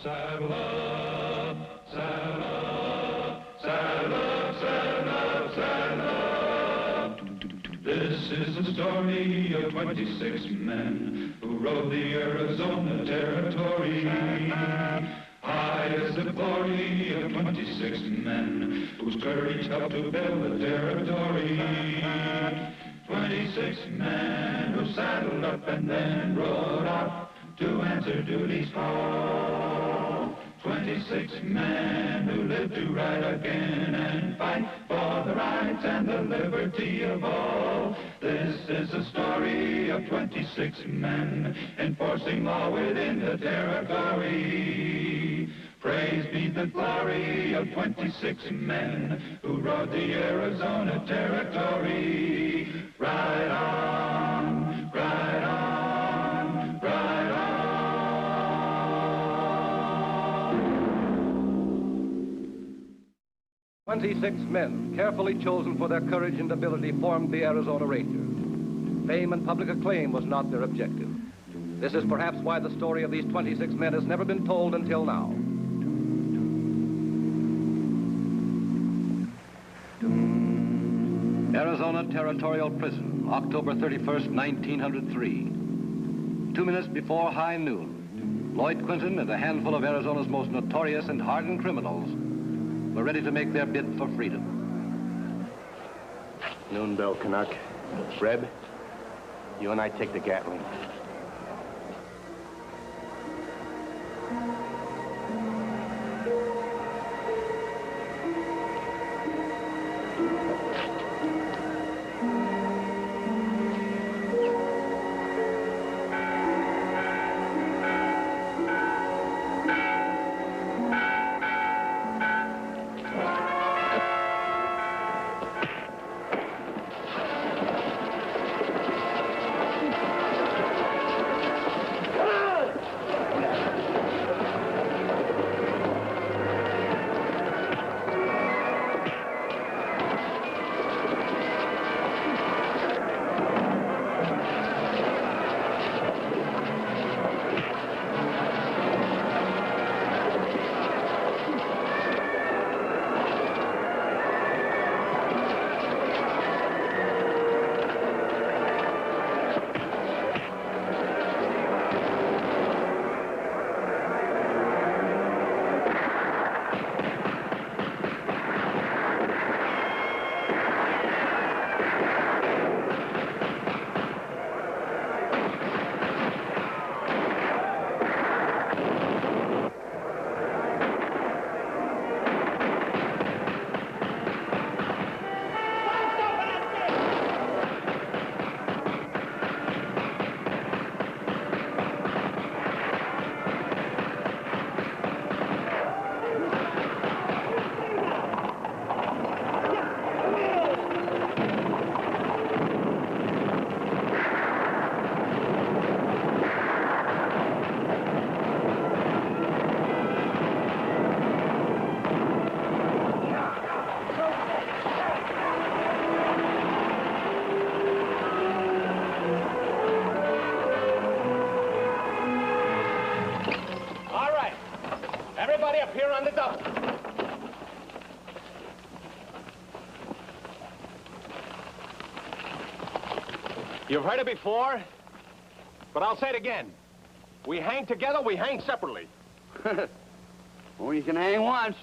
Saddle up, saddle up, saddle up, saddle up, saddle up. This is the story of 26 men who rode the Arizona Territory. High is the glory of 26 men whose courage helped to build the territory. 26 men who saddled up and then rode out to answer duty's call. 26 men who lived to ride again and fight for the rights and the liberty of all. This is the story of 26 men enforcing law within the territory. Praise be the glory of 26 men who rode the Arizona Territory. Ride on, ride on, ride on. 26 men, carefully chosen for their courage and ability, formed the Arizona Rangers. Fame and public acclaim was not their objective. This is perhaps why the story of these 26 men has never been told until now. Arizona Territorial Prison, October 31st, 1903. 2 minutes before high noon, Lloyd Quinton and a handful of Arizona's most notorious and hardened criminals were ready to make their bid for freedom. Noon bell, Canuck. Reb, you and I take the Gatling. You've heard it before, but I'll say it again. We hang together, we hang separately. Well, you can hang once.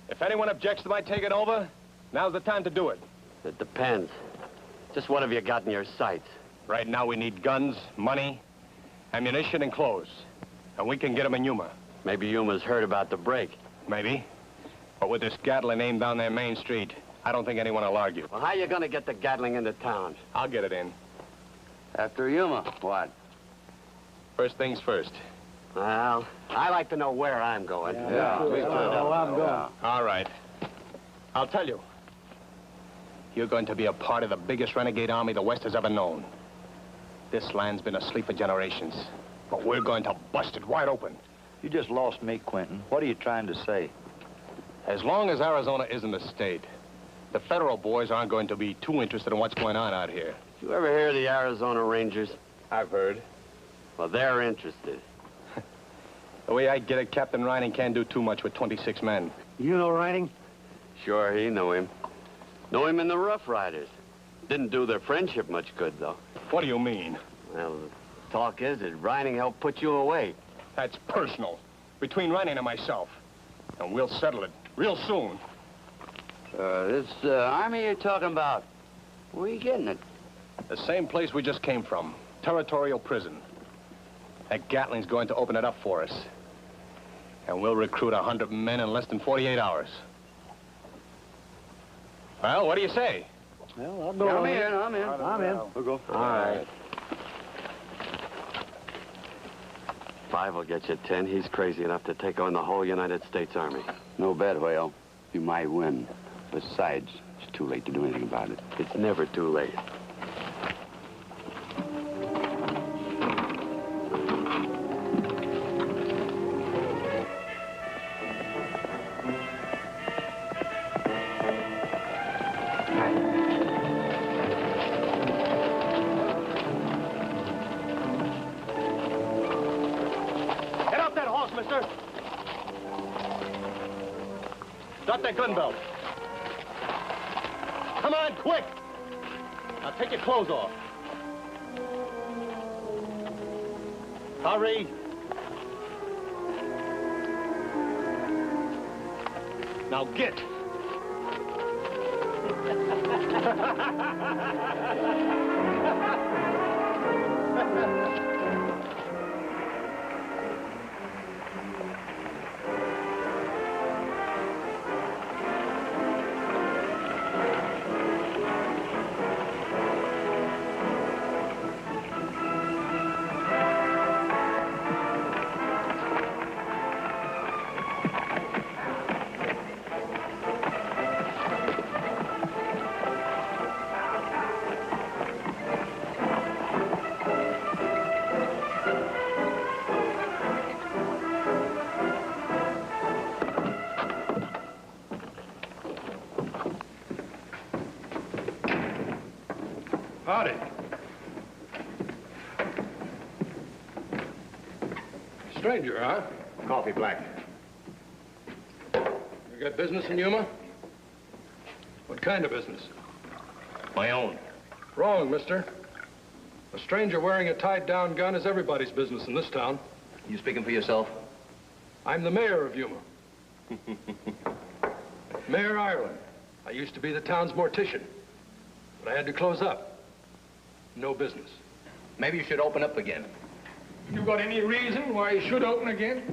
If anyone objects to my taking over, now's the time to do it. It depends. Just what have you got in your sights? Right now we need guns, money, ammunition, and clothes. And we can get them in Yuma. Maybe Yuma's heard about the break. Maybe. But with this Gatling aimed down their main street, I don't think anyone will argue. Well, how you gonna get the Gatling into town? I'll get it in. After Yuma, what? First things first. Well, I like to know where I'm going. Yeah, me too. I'm going. All right. I'll tell you. You're going to be a part of the biggest renegade army the West has ever known. This land's been asleep for generations, but we're going to bust it wide open. You just lost me, Quentin. What are you trying to say? As long as Arizona isn't a state, the federal boys aren't going to be too interested in what's going on out here. You ever hear of the Arizona Rangers? I've heard. Well, they're interested. The way I get it, Captain Reining can't do too much with 26 men. You know Reining? Sure, he knew him. Know him in the Rough Riders. Didn't do their friendship much good, though. What do you mean? Well, the talk is that Reining helped put you away. That's personal. Between Reining and myself. And we'll settle it real soon. This army you're talking about, where are you getting it? The same place we just came from. Territorial prison. That Gatling's going to open it up for us. And we'll recruit 100 men in less than 48 hours. Well, what do you say? Well, I'll go. I'm in. I'm in. We'll go. All right. 5 will get you 10. He's crazy enough to take on the whole United States Army. No bet, Whale. You might win. Besides, it's too late to do anything about it. It's never too late. Get off that horse, mister! Drop that gun belt. Come on, quick! Now take your clothes off. Hurry! Now get! Howdy. Stranger, huh? Coffee black. You got business in Yuma? What kind of business? My own. Wrong, mister. A stranger wearing a tied-down gun is everybody's business in this town. You speaking for yourself? I'm the mayor of Yuma. Mayor Ireland. I used to be the town's mortician, but I had to close up. No business. Maybe you should open up again. You got any reason why you should open again?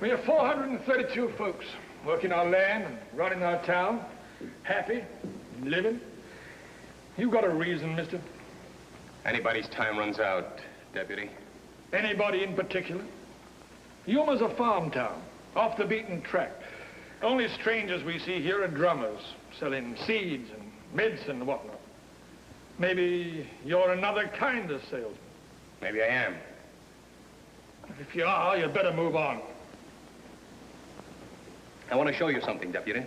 We have 432 folks working our land and running our town, happy, living. You got a reason, mister? Anybody's time runs out, Deputy. Anybody in particular? Yuma's a farm town, off the beaten track. Only strangers we see here are drummers, selling seeds and medicine and whatnot. Maybe you're another kind of salesman. Maybe I am. If you are, you'd better move on. I want to show you something, Deputy.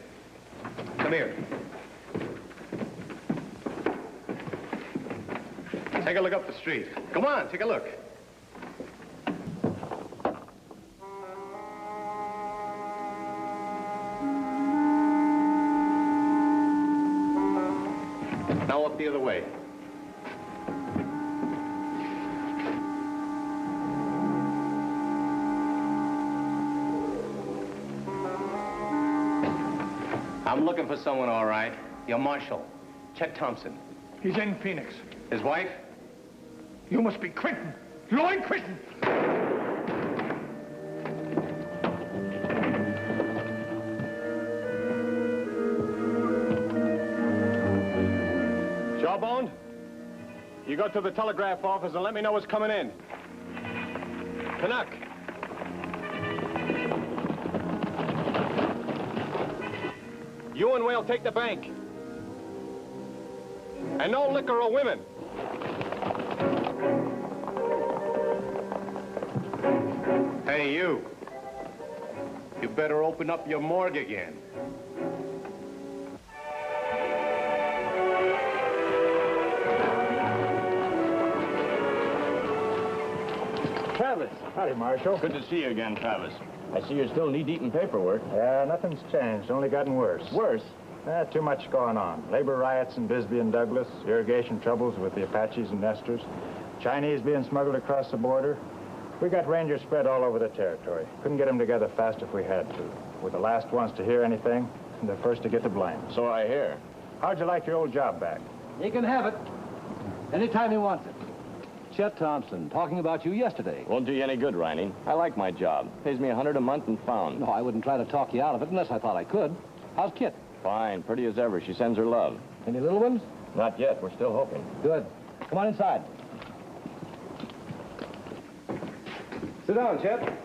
Come here. Take a look up the street. Come on, take a look. Now up the other way. I'm looking for someone, all right. Your marshal, Chet Thompson. He's in Phoenix. His wife? You must be Quentin. Lloyd Quentin. Jawbone, you go to the telegraph office and let me know what's coming in. Canuck. You and Whale take the bank. And no liquor or women. Hey, you. You better open up your morgue again. Travis. Howdy, Marshal. Good to see you again, Travis. I see you're still knee-deep in paperwork. Yeah, nothing's changed. Only gotten worse. Worse? Too much going on. Labor riots in Bisbee and Douglas, irrigation troubles with the Apaches and Nesters, Chinese being smuggled across the border. We got rangers spread all over the territory. Couldn't get them together fast if we had to. We're the last ones to hear anything, and the first to get the blame. So I hear. How'd you like your old job back? He can have it anytime he wants it. Chet Thompson, talking about you yesterday. Won't do you any good, Riney. I like my job. Pays me $100 a month and found. No, I wouldn't try to talk you out of it unless I thought I could. How's Kit? Fine, pretty as ever. She sends her love. Any little ones? Not yet. We're still hoping. Good. Come on inside. Sit down, Chet.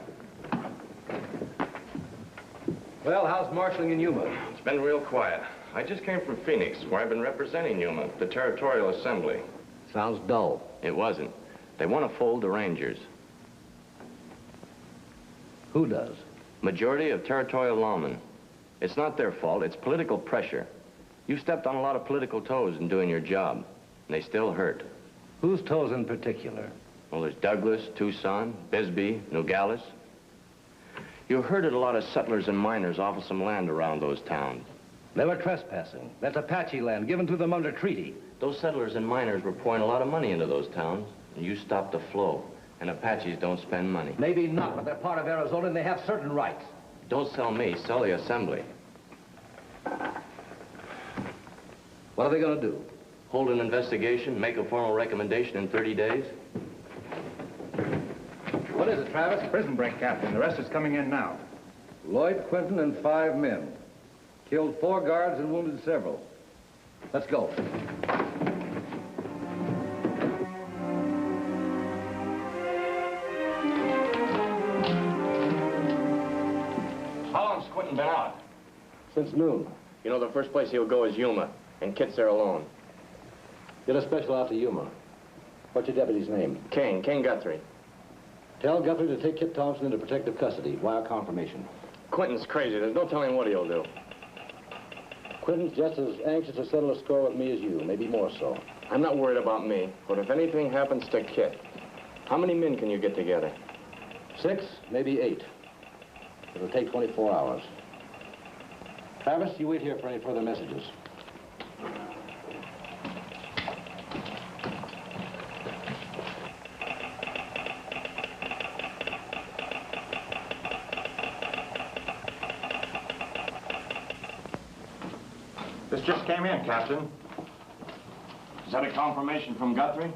Well, how's marshaling in Yuma? It's been real quiet. I just came from Phoenix, where I've been representing Yuma, the Territorial Assembly. Sounds dull. It wasn't. They want to fold the Rangers. Who does? Majority of territorial lawmen. It's not their fault. It's political pressure. You stepped on a lot of political toes in doing your job, and they still hurt. Whose toes in particular? Well, there's Douglas, Tucson, Bisbee, Nogales. You herded a lot of settlers and miners off of some land around those towns. They were trespassing. That's Apache land given to them under treaty. Those settlers and miners were pouring a lot of money into those towns, and you stopped the flow. And Apaches don't spend money. Maybe not, but they're part of Arizona and they have certain rights. Don't sell me, sell the Assembly. What are they going to do? Hold an investigation, make a formal recommendation in 30 days. What is it, Travis? Prison break, Captain. The rest is coming in now. Lloyd Quinton and 5 men. Killed 4 guards and wounded several. Let's go. How long's Quentin been out? Since noon. You know, the first place he'll go is Yuma, and Kit's there alone. Get a special out to Yuma. What's your deputy's name? Kane Guthrie. Tell Guthrie to take Kit Thompson into protective custody. Wire confirmation. Quentin's crazy. There's no telling what he'll do. Quinton's just as anxious to settle a score with me as you, maybe more so. I'm not worried about me, but if anything happens to Kit, how many men can you get together? 6, maybe 8. It'll take 24 hours. Travis, you wait here for any further messages. This just came in, Captain. Is that a confirmation from Guthrie?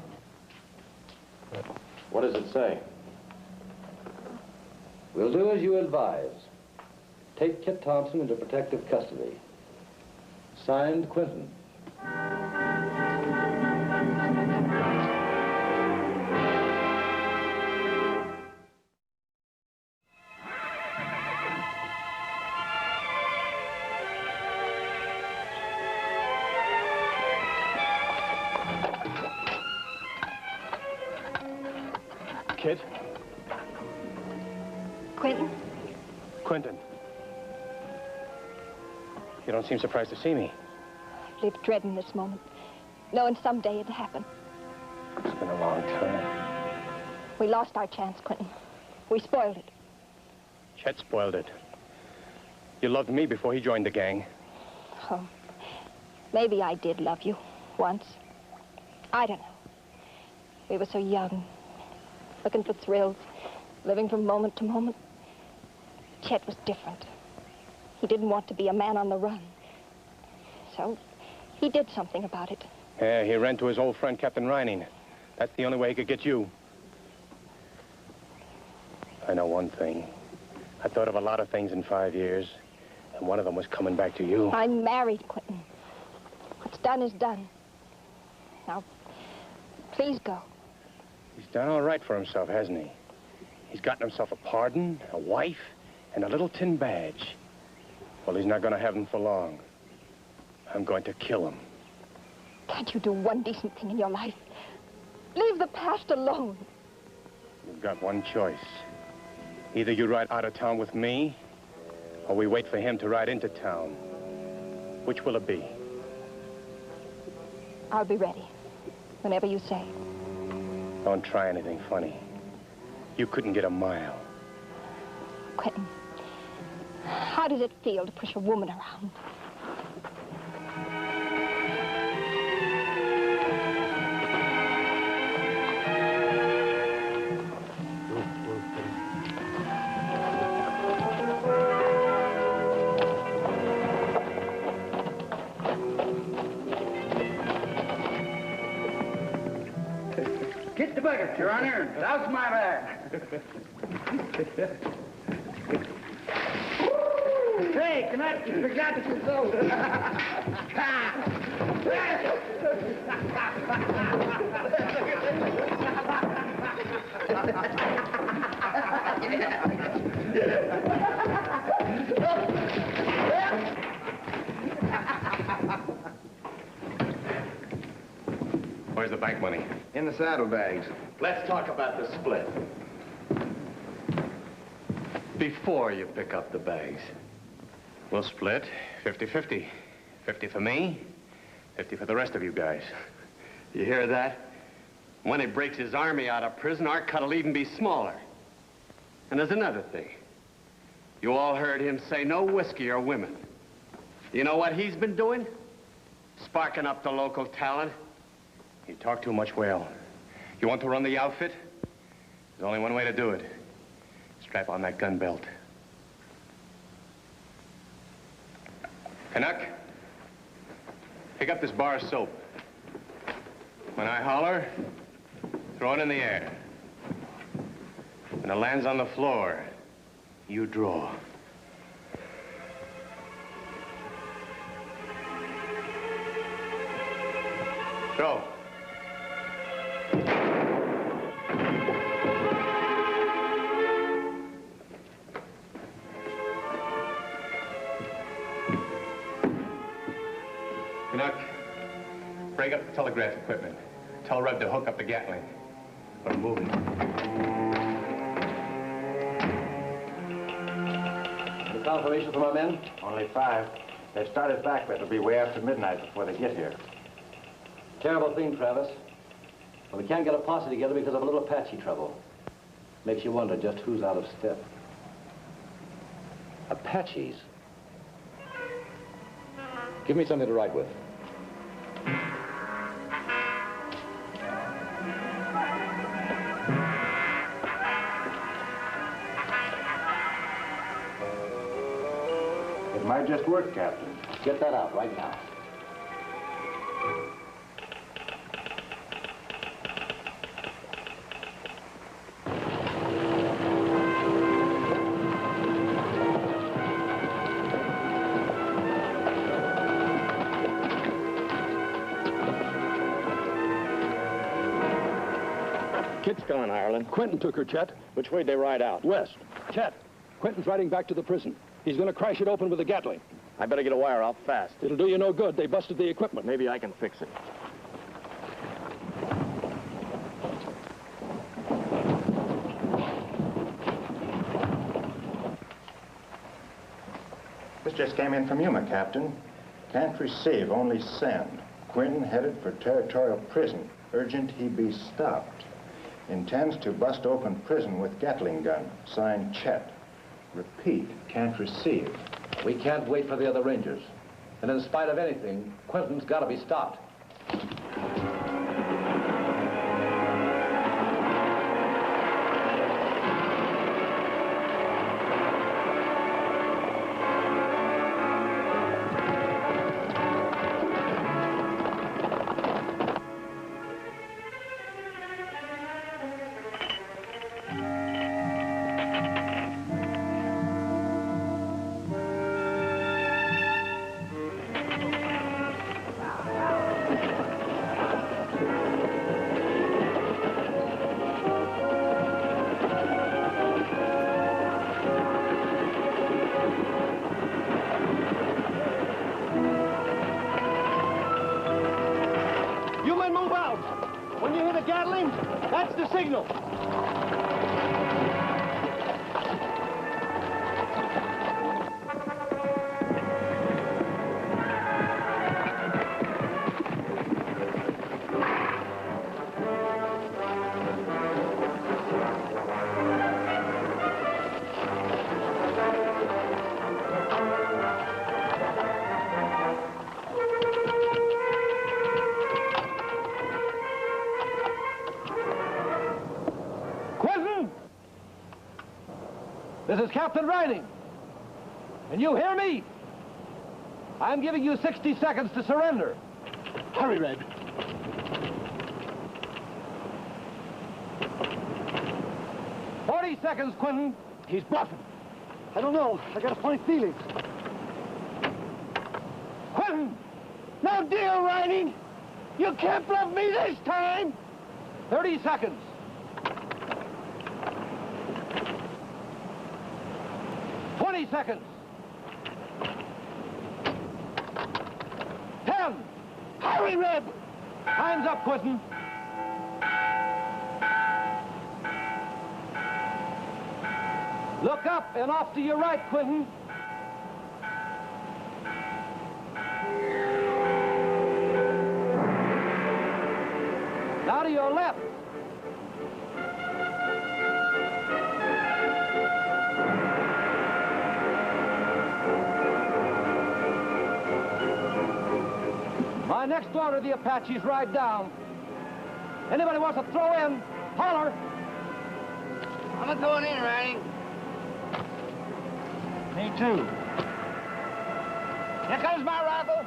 What does it say? We'll do as you advise. Take Kit Thompson into protective custody. Signed, Quinton. Kit? Quentin? Quentin. You don't seem surprised to see me. I've lived dreading this moment, knowing someday it'd happen. It's been a long time. We lost our chance, Quentin. We spoiled it. Chet spoiled it. You loved me before he joined the gang. Oh, maybe I did love you once. I don't know. We were so young, looking for thrills, living from moment to moment. Chet was different. He didn't want to be a man on the run. So he did something about it. Yeah, he ran to his old friend, Captain Reining. That's the only way he could get you. I know one thing. I thought of a lot of things in 5 years, and one of them was coming back to you. I'm married, Quentin. What's done is done. Now, please go. He's done all right for himself, hasn't he? He's gotten himself a pardon, a wife, and a little tin badge. Well, he's not going to have them for long. I'm going to kill him. Can't you do one decent thing in your life? Leave the past alone. You've got one choice. Either you ride out of town with me, or we wait for him to ride into town. Which will it be? I'll be ready, whenever you say. Don't try anything funny. You couldn't get a mile. Quentin, how does it feel to push a woman around? Get the bucket, Your Honor. Douse my bag. Hey, Canuck, you forgot yourself. Where's the bank money? In the saddlebags. Let's talk about the split. Before you pick up the bags. We'll split 50-50. 50 for me, 50 for the rest of you guys. You hear that? When he breaks his army out of prison, our cut'll even be smaller. And there's another thing. You all heard him say no whiskey or women. You know what he's been doing? Sparking up the local talent. You talk too much, Whale. You want to run the outfit? There's only one way to do it. Strap on that gun belt. Canuck, pick up this bar of soap. When I holler, throw it in the air. When it lands on the floor, you draw. Throw. Canuck, break up the telegraph equipment. Tell Rudd to hook up the Gatling. We're moving. The confirmation from our men? Only 5. They've started back, but it'll be way after midnight before they get here. Terrible thing, Travis. Well, we can't get a posse together because of a little Apache trouble. Makes you wonder just who's out of step. Apaches? Give me something to write with. It might just work, Captain. Get that out right now. Kit's gone, Ireland. Quentin took her, Chet. Which way'd they ride out? West. Chet, Quentin's riding back to the prison. He's going to crash it open with a Gatling. I better get a wire out fast. It'll do you no good. They busted the equipment. Maybe I can fix it. This just came in from YUMA, Captain. Can't receive, only send. Quentin headed for territorial prison. Urgent he be stopped. Intends to bust open prison with Gatling gun. Signed, Chet. Repeat, can't receive. We can't wait for the other Rangers. And in spite of anything, Quentin's got to be stopped. That's the signal. This is Captain Riding. And you hear me? I'm giving you 60 seconds to surrender. Hurry, Red. Seconds, Quentin. He's bluffing. I don't know. I got a funny feeling. Quentin! No deal, Riding. You can't bluff me this time. 30 seconds. 20 seconds. 10. Hurry, Red. Time's up, Quentin. Look up and off to your right, Quentin. Now to your left. My next order, the Apaches ride down. Anybody wants to throw in, holler. I'm going in, Riding. Me too. Here comes my rifle.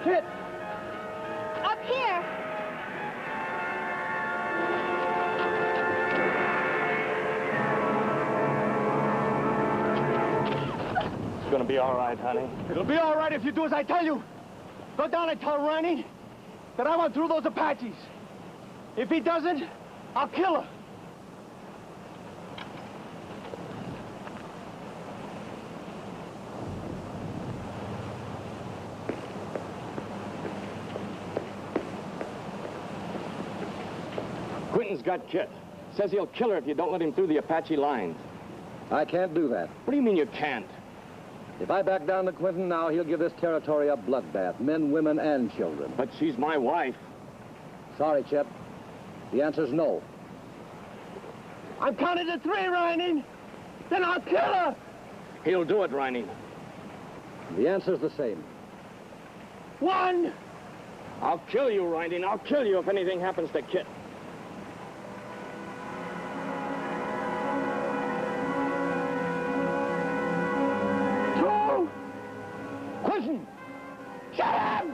Kit! Up here! It's gonna be all right, honey. It'll be all right if you do as I tell you. Go down and tell Riney that I went through those Apaches. If he doesn't, I'll kill her. Quentin's got Kit. Says he'll kill her if you don't let him through the Apache lines. I can't do that. What do you mean you can't? If I back down to Quentin now, he'll give this territory a bloodbath. Men, women, and children. But she's my wife. Sorry, Chet. The answer's no. I'm counting to 3, Riney. Then I'll kill her. He'll do it, Riney. The answer's the same. 1. I'll kill you, Riney. I'll kill you if anything happens to Kit. Quentin! Shut up!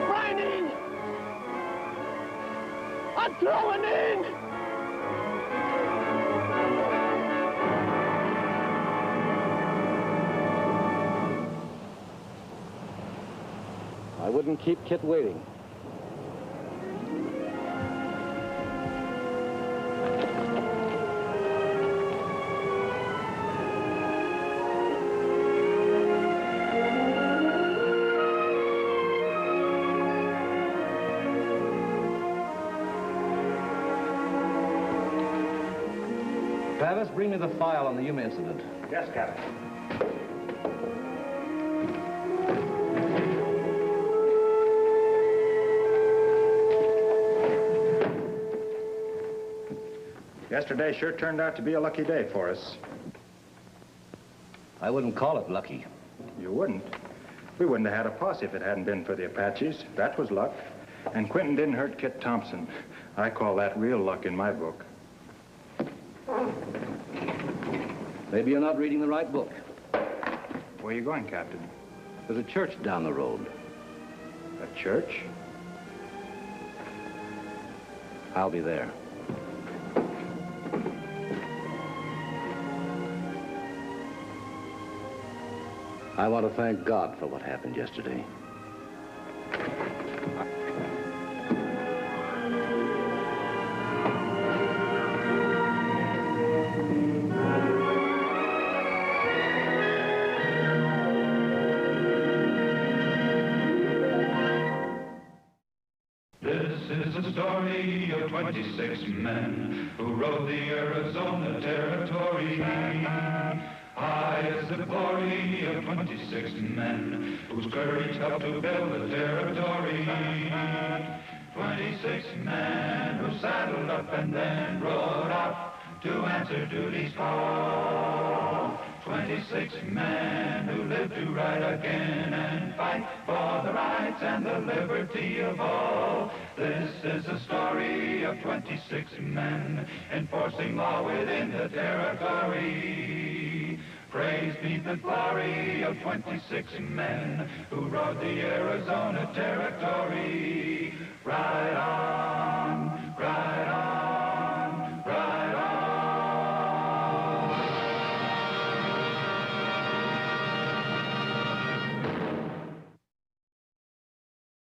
Riney! I'm throwing in! I wouldn't keep Kit waiting. Travis, bring me the file on the YUMA incident. Yes, Captain. Yesterday sure turned out to be a lucky day for us. I wouldn't call it lucky. You wouldn't? We wouldn't have had a posse if it hadn't been for the Apaches. That was luck. And Quentin didn't hurt Kit Thompson. I call that real luck in my book. Maybe you're not reading the right book. Where are you going, Captain? There's a church down the road. A church? I'll be there. I want to thank God for what happened yesterday. is the story of 26 men who rode the Arizona Territory. High is the glory of 26 men whose courage helped to build the territory. 26 men who saddled up and then rode out to answer duty's call. 26 men who lived to ride again and fight for the rights and the liberty of all. This is the story of 26 men enforcing law within the territory. Praise be the glory of 26 men who rode the Arizona Territory. Rise